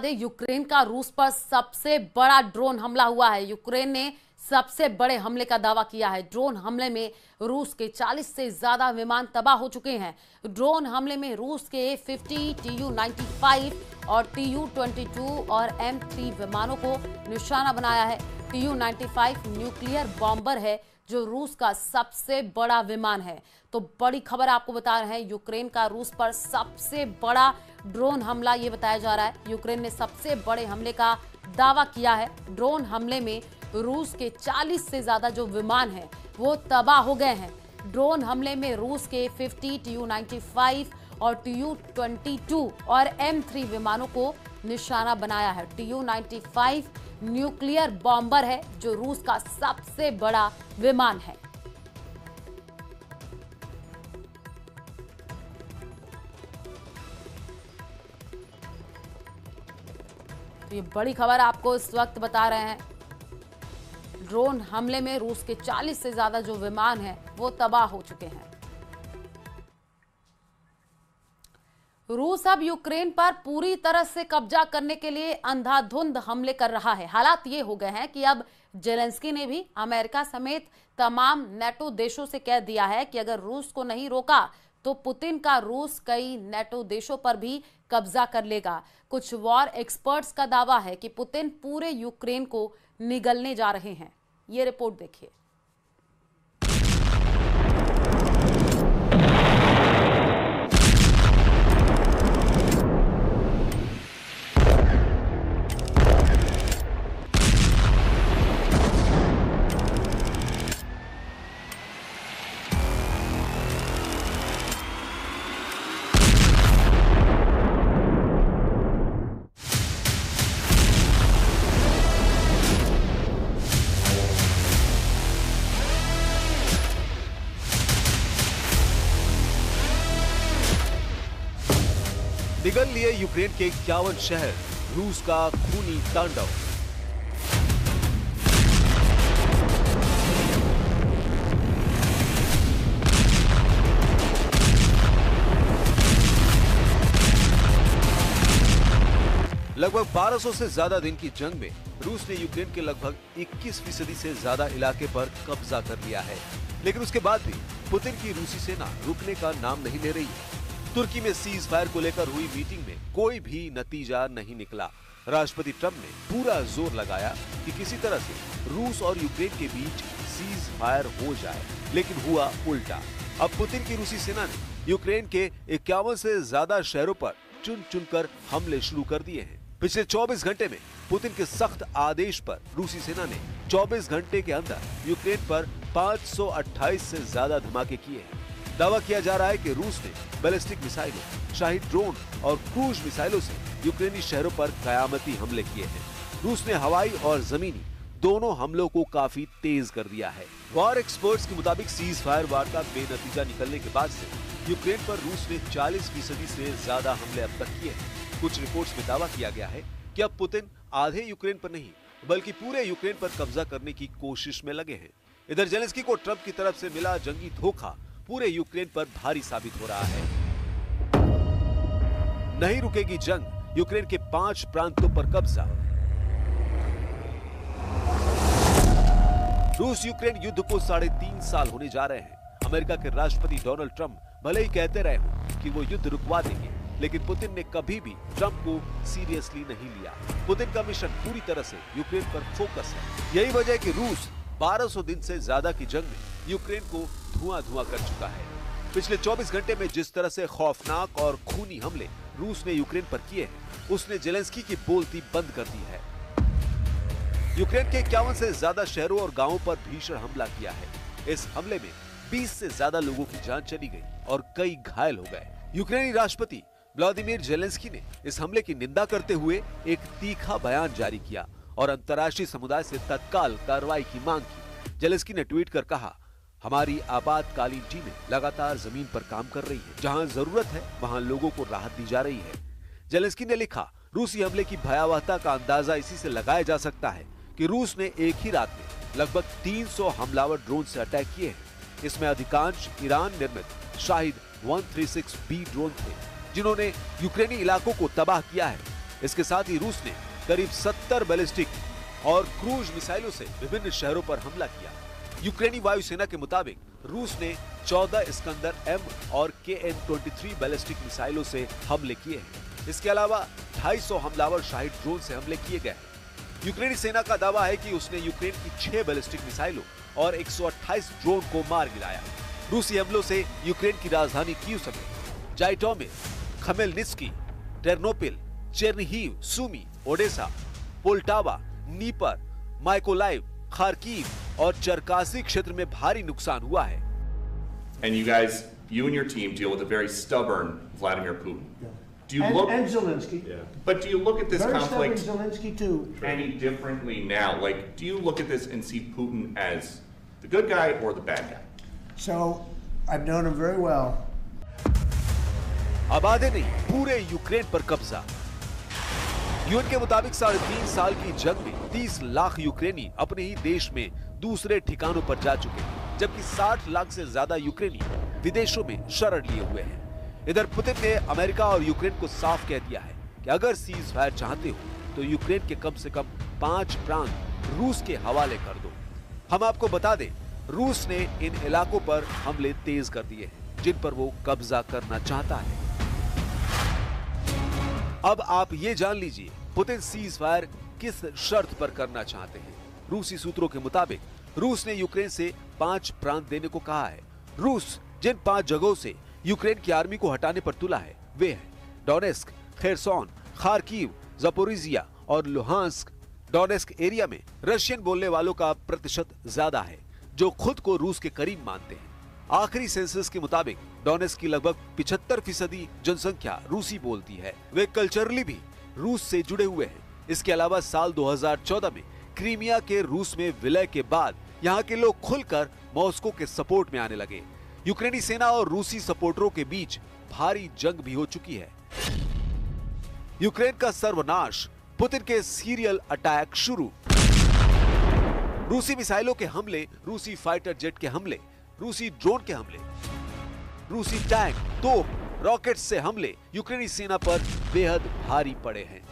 Ukraine का रूस पर सबसे बड़ा ड्रोन हमला हुआ है। यूक्रेन ने सबसे बड़े हमले का दावा किया है। ड्रोन हमले में रूस के 40 से ज्यादा विमान तबाह हो चुके हैं। ड्रोन हमले में रूस के A-50, Tu-95 और Tu-22 और M3 विमानों को निशाना बनाया है। Tu-95 न्यूक्लियर बॉम्बर है जो रूस का सबसे बड़ा विमान है। तो बड़ी खबर आपको बता रहे हैं, यूक्रेन का रूस पर सबसे बड़ा ड्रोन हमला ये बताया जा रहा है। यूक्रेन ने सबसे बड़े हमले का दावा किया है। ड्रोन हमले में रूस के 40 से ज्यादा जो विमान हैं वो तबाह हो गए हैं। ड्रोन हमले में रूस के A-50, Tu-95 और Tu-22 और M3 विमानों को निशाना बनाया है। Tu-95 न्यूक्लियर बॉम्बर है जो रूस का सबसे बड़ा विमान है। तो ये बड़ी खबर आपको इस वक्त बता रहे हैं। ड्रोन हमले में रूस के 40 से ज्यादा जो विमान हैं वो तबाह हो चुके हैं। रूस अब यूक्रेन पर पूरी तरह से कब्जा करने के लिए अंधाधुंध हमले कर रहा है। हालात ये हो गए हैं कि अब जेलेंस्की ने भी अमेरिका समेत तमाम नेटो देशों से कह दिया है कि अगर रूस को नहीं रोका तो पुतिन का रूस कई नेटो देशों पर भी कब्जा कर लेगा। कुछ वॉर एक्सपर्ट्स का दावा है कि पुतिन पूरे यूक्रेन को निगलने जा रहे हैं। ये रिपोर्ट देखिए। निगल लिए यूक्रेन के 51 शहर, रूस का खूनी तांडव। लगभग 1200 से ज्यादा दिन की जंग में रूस ने यूक्रेन के लगभग 21% से ज्यादा इलाके पर कब्जा कर लिया है। लेकिन उसके बाद भी पुतिन की रूसी सेना रुकने का नाम नहीं ले रही है। तुर्की में सीज फायर को लेकर हुई मीटिंग में कोई भी नतीजा नहीं निकला। राष्ट्रपति ट्रंप ने पूरा जोर लगाया कि किसी तरह से रूस और यूक्रेन के बीच सीज फायर हो जाए, लेकिन हुआ उल्टा। अब पुतिन की रूसी सेना ने यूक्रेन के 51 से ज्यादा शहरों पर चुन चुनकर हमले शुरू कर दिए हैं। पिछले 24 घंटे में पुतिन के सख्त आदेश पर रूसी सेना ने 24 घंटे के अंदर यूक्रेन पर 528 से ज्यादा धमाके किए हैं। दावा किया जा रहा है कि रूस ने बैलिस्टिक मिसाइलों, शाही ड्रोन और क्रूज मिसाइलों से यूक्रेनी शहरों पर कयामती हमले किए हैं। रूस ने हवाई और जमीनी दोनों हमलों को काफी तेज कर दिया है। वॉर एक्सपर्ट्स के मुताबिक सीज फायर वार का बेनतीजा निकलने के बाद से यूक्रेन पर रूस ने 40% से ज्यादा हमले अब तक किए हैं। कुछ रिपोर्ट्स में दावा किया गया है कि अब पुतिन आधे यूक्रेन पर नहीं बल्कि पूरे यूक्रेन पर कब्जा करने की कोशिश में लगे हैं। इधर जेलेंस्की को ट्रंप की तरफ से मिला जंगी धोखा पूरे यूक्रेन पर भारी साबित हो रहा है। नहीं रुकेगी जंग, यूक्रेन के 5 प्रांतों पर कब्जा। रूस यूक्रेन युद्ध को 3.5 साल होने जा रहे हैं। अमेरिका के राष्ट्रपति डोनाल्ड ट्रंप भले ही कहते रहे हों कि वो युद्ध रुकवा देंगे, लेकिन पुतिन ने कभी भी ट्रंप को सीरियसली नहीं लिया। पुतिन का मिशन पूरी तरह से यूक्रेन पर फोकस है। यही वजह है कि रूस 1200 दिन से ज्यादा की जंग में यूक्रेन को धुआं कर चुका है। पिछले 24 घंटे में जिस तरह से खौफनाक और खूनी हमले रूस ने यूक्रेन पर किए हैं, उसने जेलेंस्की की बोलती बंद कर दी है। यूक्रेन के 51 से ज्यादा शहरों और गांवों पर भीषण हमला किया है। इस हमले में 20 से ज्यादा लोगों की जान चली गई और कई घायल हो गए। यूक्रेनी राष्ट्रपति व्लादिमीर जेलेंस्की ने इस हमले की निंदा करते हुए एक तीखा बयान जारी किया और अंतर्राष्ट्रीय समुदाय से तत्काल कार्रवाई की मांग की। जेलेंस्की ने ट्वीट कर कहा, हमारी आपातकालीन टीमें लगातार जमीन पर काम कर रही है। जहां जरूरत है वहां लोगों को राहत दी जा रही है। जेलेंस्की ने लिखा, रूसी हमले की भयावहता का अंदाजा इसी से लगाया जा सकता है कि रूस ने एक ही रात में लगभग 300 हमलावर ड्रोन से अटैक किए हैं। इसमें अधिकांश ईरान निर्मित शाहिद 136B ड्रोन थे, जिन्होंने यूक्रेनी इलाकों को तबाह किया है। इसके साथ ही रूस ने करीब 70 बैलिस्टिक और क्रूज मिसाइलों से विभिन्न शहरों पर हमला किया। यूक्रेनी वायुसेना के मुताबिक रूस ने 14 इस्कंदर M और KN-23 बैलिस्टिक मिसाइलों से हमले किए हैं। इसके अलावा 250 हमलावर शाहिद ड्रोन से हमले किए गए हैं। यूक्रेनी सेना का दावा है कि उसने यूक्रेन की 6 बैलिस्टिक मिसाइलों और 128 ड्रोन को मार गिराया। रूसी हमलों से यूक्रेन की राजधानी कीव समेत Zhytomyr, Khmelnytskyi, Ternopil, Chernihiv, Sumy, Odesa, Poltava, Dnieper, Mykolaiv, Kharkiv और चरकासी क्षेत्र में भारी नुकसान हुआ है। And you guys, you and your team deal with a very stubborn Vladimir Putin. Yeah. Do you look and Zelensky? Yeah. But do you look at this Very conflict stubborn Zelensky too. any differently now? Like, do you look at this and see Putin as the good guy or the bad guy? So I've known him very well. आबादी नहीं, पूरे Ukraine पर कब्जा। UN के मुताबिक 3.5 साल की जंग में 30 लाख यूक्रेनी अपने ही देश में दूसरे ठिकानों पर जा चुके हैं, जबकि 60 लाख से ज्यादा यूक्रेनी विदेशों में शरण लिए हुए हैं। इधर पुतिन ने अमेरिका और यूक्रेन को साफ कह दिया है कि अगर सीज फायर चाहते हो तो यूक्रेन के कम से कम 5 प्रांत रूस के हवाले कर दो। हम आपको बता दें, रूस ने इन इलाकों पर हमले तेज कर दिए हैं जिन पर वो कब्जा करना चाहता है। अब आप ये जान लीजिए पुतिन सीज फायर किस शर्त पर करना चाहते हैं। रूसी सूत्रों के मुताबिक रूस ने यूक्रेन से 5 प्रांत देने को कहा है। रूस जिन 5 जगहों से यूक्रेन की आर्मी को हटाने पर तुला है वे हैं डोनेस्क, खेरसोन, खार्किव, ज़पोरिजिया और लुहांस्क। डोनेस्क एरिया में रशियन बोलने वालों का प्रतिशत ज्यादा है, जो खुद को रूस के करीब मानते हैं। आखिरी सेंसस के मुताबिक डोनेस्क की लगभग 75% जनसंख्या रूसी बोलती है। वे कल्चरली भी रूस से जुड़े हुए हैं। इसके अलावा साल 2014 में क्रीमिया के रूस में विलय के बाद यहाँ के लोग खुलकर मॉस्को के सपोर्ट में आने लगे। यूक्रेनी सेना और रूसी सपोर्टरों के बीच भारी जंग भी हो चुकी है। यूक्रेन का सर्वनाश, पुतिन के सीरियल अटैक शुरू। रूसी मिसाइलों के हमले, रूसी फाइटर जेट के हमले, रूसी ड्रोन के हमले, रूसी टैंक, तोप, रॉकेट से हमले यूक्रेनी सेना पर बेहद भारी पड़े हैं।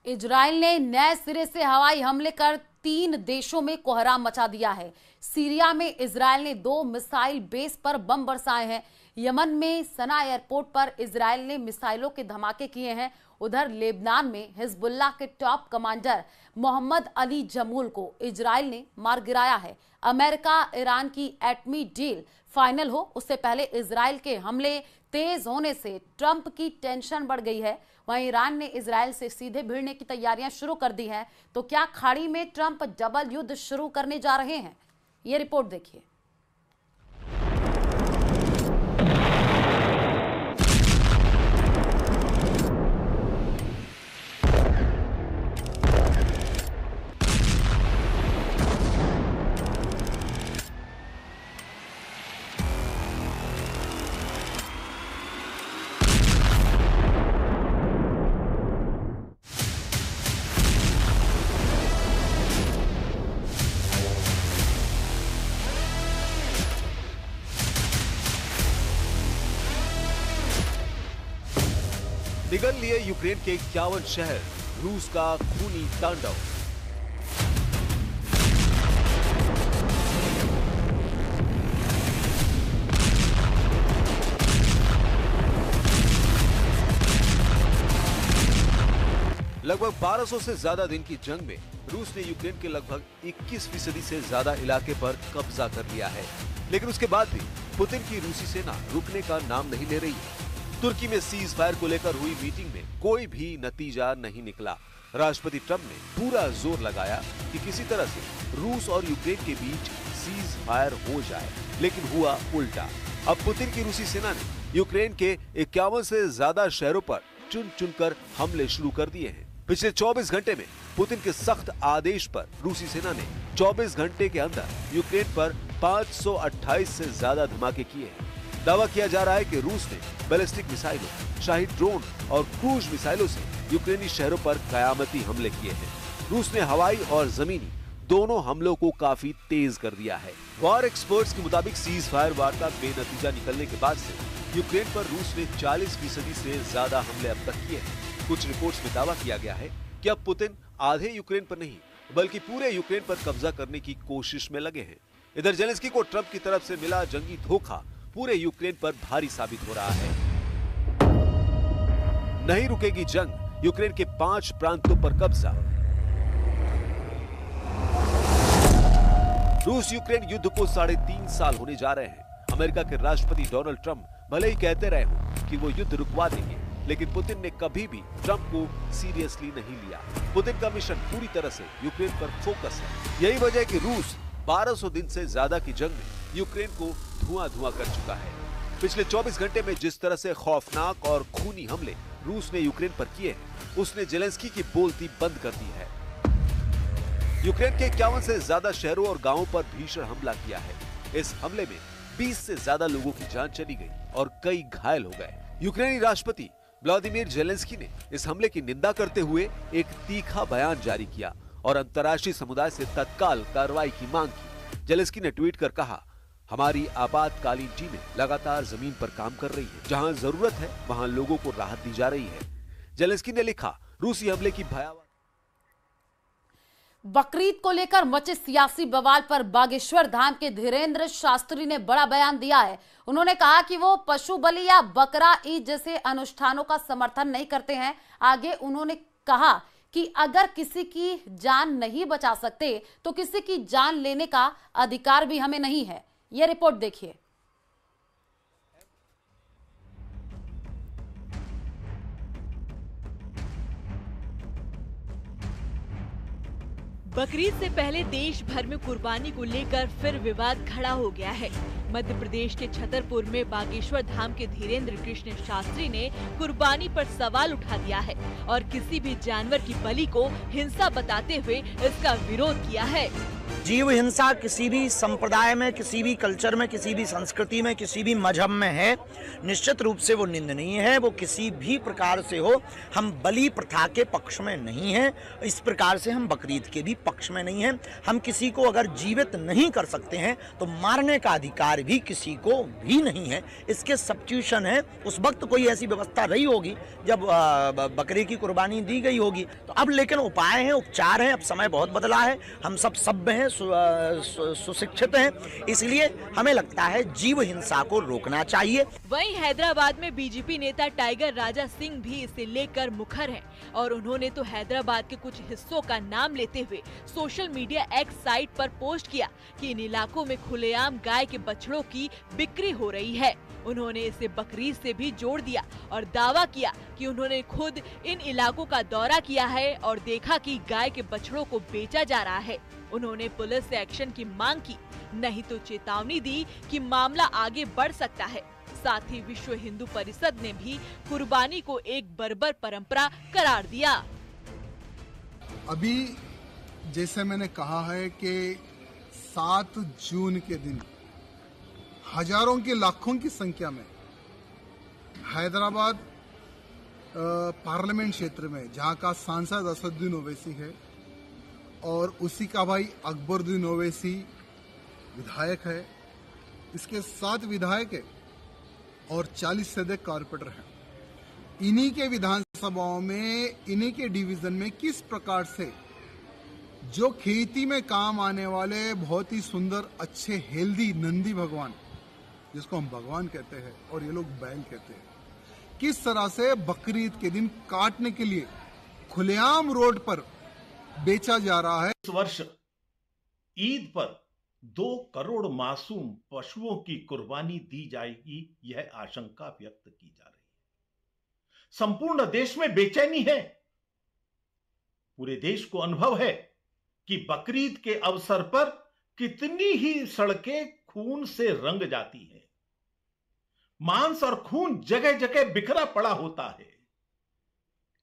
इजराइल ने नए सिरे से हवाई हमले कर 3 देशों में कोहराम मचा दिया है। सीरिया में इजराइल ने 2 मिसाइल बेस पर बम बरसाए हैं। यमन में सना एयरपोर्ट पर इजराइल ने मिसाइलों के धमाके किए हैं। उधर लेबनान में हिजबुल्लाह के टॉप कमांडर मोहम्मद अली जमूल को इजराइल ने मार गिराया है। अमेरिका ईरान की एटमी डील फाइनल हो उससे पहले इजराइल के हमले तेज होने से ट्रंप की टेंशन बढ़ गई है। वहीं ईरान ने इजराइल से सीधे भिड़ने की तैयारियां शुरू कर दी हैं। तो क्या खाड़ी में ट्रंप डबल युद्ध शुरू करने जा रहे हैं? ये रिपोर्ट देखिए। निगल लिए यूक्रेन के 51 शहर, रूस का खूनी तांडव। लगभग 1200 से ज्यादा दिन की जंग में रूस ने यूक्रेन के लगभग 21% से ज्यादा इलाके पर कब्जा कर लिया है। लेकिन उसके बाद भी पुतिन की रूसी सेना रुकने का नाम नहीं ले रही है। तुर्की में सीज फायर को लेकर हुई मीटिंग में कोई भी नतीजा नहीं निकला। राष्ट्रपति ट्रंप ने पूरा जोर लगाया कि किसी तरह से रूस और यूक्रेन के बीच सीज फायर हो जाए, लेकिन हुआ उल्टा। अब पुतिन की रूसी सेना ने यूक्रेन के 51 से ज्यादा शहरों पर चुन चुनकर हमले शुरू कर दिए हैं। पिछले 24 घंटे में पुतिन के सख्त आदेश पर रूसी सेना ने 24 घंटे के अंदर यूक्रेन पर 528 से ज्यादा धमाके किए हैं। दावा किया जा रहा है कि रूस ने बैलिस्टिक मिसाइलों, शाहिद ड्रोन और क्रूज मिसाइलों से यूक्रेनी शहरों पर कयामती हमले किए हैं। रूस ने हवाई और जमीनी दोनों हमलों को काफी तेज कर दिया है। वॉर एक्सपर्ट्स के मुताबिक सीज फायर वार्ता बेनतीजा निकलने के बाद से यूक्रेन पर रूस ने 40% से ज्यादा हमले अब तक किए हैं। कुछ रिपोर्ट्स में दावा किया गया है कि अब पुतिन आधे यूक्रेन पर नहीं बल्कि पूरे यूक्रेन पर कब्जा करने की कोशिश में लगे हैं। इधर जेलेंस्की को ट्रंप की तरफ से मिला जंगी धोखा पूरे यूक्रेन पर भारी साबित हो रहा है। नहीं रुकेगी जंग, यूक्रेन के 5 प्रांतों पर कब्जा। रूस यूक्रेन युद्ध को 3.5 साल होने जा रहे हैं। अमेरिका के राष्ट्रपति डोनाल्ड ट्रंप भले ही कहते रहे हों कि वो युद्ध रुकवा देंगे, लेकिन पुतिन ने कभी भी ट्रंप को सीरियसली नहीं लिया। पुतिन का मिशन पूरी तरह से यूक्रेन पर फोकस है। यही वजह है कि रूस 1200 दिन से ज्यादा की जंग में यूक्रेन को धुआं कर चुका है। पिछले 24 घंटे में जिस तरह से खौफनाक और खूनी हमले रूस ने यूक्रेन पर किए हैं, उसने जेलेंस्की की बोलती बंद कर दी है। यूक्रेन के 51 से ज्यादा शहरों और गांवों पर भीषण हमला किया है। इस हमले में 20 से ज्यादा लोगों की जान चली गई और कई घायल हो गए। यूक्रेनी राष्ट्रपति व्लादिमीर जेलेंस्की ने इस हमले की निंदा करते हुए एक तीखा बयान जारी किया और अंतर्राष्ट्रीय समुदाय से तत्काल कार्रवाई की मांग की। जेलेंस्की ने ट्वीट कर कहा, हमारी आपातकालीन टीमें लगातार जमीन पर काम कर रही है। जहां जरूरत है वहां लोगों को राहत दी जा रही है। जेलेंस्की ने लिखा, रूसी हमले की भयावह। बकरीद को लेकर मचे सियासी बवाल पर बागेश्वर धाम के धीरेन्द्र शास्त्री ने बड़ा बयान दिया है। उन्होंने कहा कि वो पशु बलि या बकरा ईद जैसे अनुष्ठानों का समर्थन नहीं करते हैं। आगे उन्होंने कहा कि अगर किसी की जान नहीं बचा सकते तो किसी की जान लेने का अधिकार भी हमें नहीं है। ये रिपोर्ट देखिए। बकरीद से पहले देश भर में कुर्बानी को लेकर फिर विवाद खड़ा हो गया है। मध्य प्रदेश के छतरपुर में बागेश्वर धाम के धीरेन्द्र कृष्ण शास्त्री ने कुर्बानी पर सवाल उठा दिया है और किसी भी जानवर की बलि को हिंसा बताते हुए इसका विरोध किया है। जीव हिंसा किसी भी संप्रदाय में, किसी भी कल्चर में, किसी भी संस्कृति में, किसी भी मजहब में है, निश्चित रूप से वो निंदनीय है। वो किसी भी प्रकार से हो, हम बलि प्रथा के पक्ष में नहीं हैं। इस प्रकार से हम बकरीद के भी पक्ष में नहीं हैं। हम किसी को अगर जीवित नहीं कर सकते हैं तो मारने का अधिकार भी किसी को भी नहीं है। इसके सब्स्टिट्यूशन है, उस वक्त कोई ऐसी व्यवस्था रही होगी जब बकरे की कुर्बानी दी गई होगी। तो अब लेकिन उपाय हैं, उपचार हैं। अब समय बहुत बदला है, हम सब सभ्य हैं, सुशिक्षित हैं, इसलिए हमें लगता है जीव हिंसा को रोकना चाहिए। वहीं हैदराबाद में बीजेपी नेता टाइगर राजा सिंह भी इसे लेकर मुखर हैं और उन्होंने तो हैदराबाद के कुछ हिस्सों का नाम लेते हुए सोशल मीडिया एक्स साइट पर पोस्ट किया कि इन इलाकों में खुलेआम गाय के बछड़ों की बिक्री हो रही है। उन्होंने इसे बकरीद से भी जोड़ दिया और दावा किया कि उन्होंने खुद इन इलाकों का दौरा किया है और देखा कि गाय के बछड़ों को बेचा जा रहा है। उन्होंने पुलिस से एक्शन की मांग की, नहीं तो चेतावनी दी कि मामला आगे बढ़ सकता है। साथ ही विश्व हिंदू परिषद ने भी कुर्बानी को एक बर्बर परंपरा करार दिया। अभी जैसे मैंने कहा है कि 7 जून के दिन हजारों की लाखों की संख्या में हैदराबाद पार्लियामेंट क्षेत्र में, जहां का सांसद असदुद्दीन ओवैसी है और उसी का भाई अकबरुद्दीन ओवैसी विधायक है, इसके 7 विधायक है और 40 से अधिक कारपोरेटर हैं। इन्हीं के विधानसभाओं में, इन्हीं के डिवीजन में किस प्रकार से जो खेती में काम आने वाले बहुत ही सुंदर, अच्छे, हेल्दी नंदी भगवान, जिसको हम भगवान कहते हैं और ये लोग बैल कहते हैं, किस तरह से बकरीद के दिन काटने के लिए खुलेआम रोड पर बेचा जा रहा है। इस वर्ष ईद पर 2 करोड़ मासूम पशुओं की कुर्बानी दी जाएगी, यह आशंका व्यक्त की जा रही है। संपूर्ण देश में बेचैनी है। पूरे देश को अनुभव है कि बकरीद के अवसर पर कितनी ही सड़कें खून से रंग जाती हैं। मांस और खून जगह जगह बिखरा पड़ा होता है।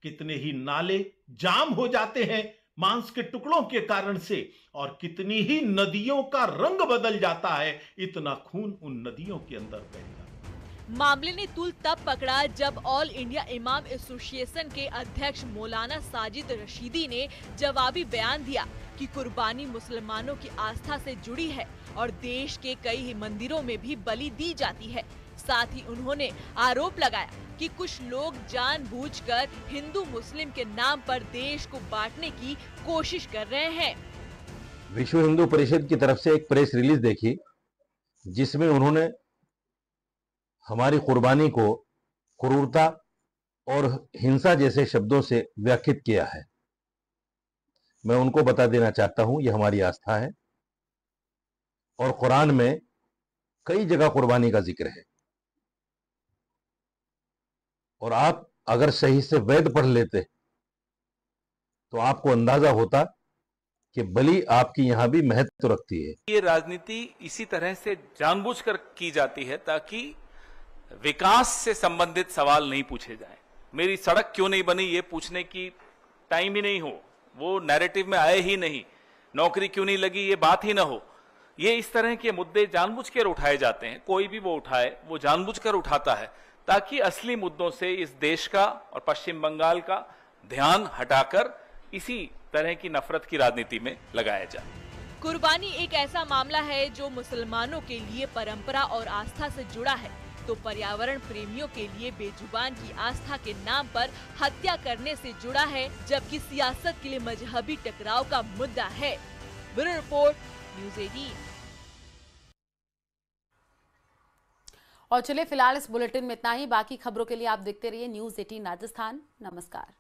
कितने ही नाले जाम हो जाते हैं मांस के टुकड़ों के कारण से, और कितनी ही नदियों का रंग बदल जाता है, इतना खून उन नदियों के अंदर बह जाता है। मामले ने तूल तब पकड़ा जब ऑल इंडिया इमाम एसोसिएशन के अध्यक्ष मौलाना साजिद रशीदी ने जवाबी बयान दिया कि कुर्बानी मुसलमानों की आस्था से जुड़ी है और देश के कई मंदिरों में भी बलि दी जाती है। साथ ही उन्होंने आरोप लगाया कि कुछ लोग जानबूझकर हिंदू मुस्लिम के नाम पर देश को बांटने की कोशिश कर रहे हैं। विश्व हिंदू परिषद की तरफ से एक प्रेस रिलीज देखी जिसमें उन्होंने हमारी कुर्बानी को क्रूरता और हिंसा जैसे शब्दों से व्याख्यात किया है। मैं उनको बता देना चाहता हूं, यह हमारी आस्था है और कुरान में कई जगह कुर्बानी का जिक्र है और आप अगर सही से वेद पढ़ लेते तो आपको अंदाजा होता कि बलि आपकी यहां भी महत्व रखती है। ये राजनीति इसी तरह से जानबूझकर की जाती है ताकि विकास से संबंधित सवाल नहीं पूछे जाएं। मेरी सड़क क्यों नहीं बनी ये पूछने की टाइम ही नहीं हो, वो नैरेटिव में आए ही नहीं। नौकरी क्यों नहीं लगी ये बात ही ना हो। ये इस तरह के मुद्दे जानबूझकर उठाए जाते हैं। कोई भी वो उठाए, वो जानबूझकर उठाता है ताकि असली मुद्दों से इस देश का और पश्चिम बंगाल का ध्यान हटाकर इसी तरह की नफरत की राजनीति में लगाया जाए। कुर्बानी एक ऐसा मामला है जो मुसलमानों के लिए परंपरा और आस्था से जुड़ा है, तो पर्यावरण प्रेमियों के लिए बेजुबान की आस्था के नाम पर हत्या करने से जुड़ा है, जबकि सियासत के लिए मजहबी टकराव का मुद्दा है। Bureau report, news 18। और चलिए फिलहाल इस बुलेटिन में इतना ही। बाकी खबरों के लिए आप देखते रहिए न्यूज़ 18 राजस्थान। नमस्कार।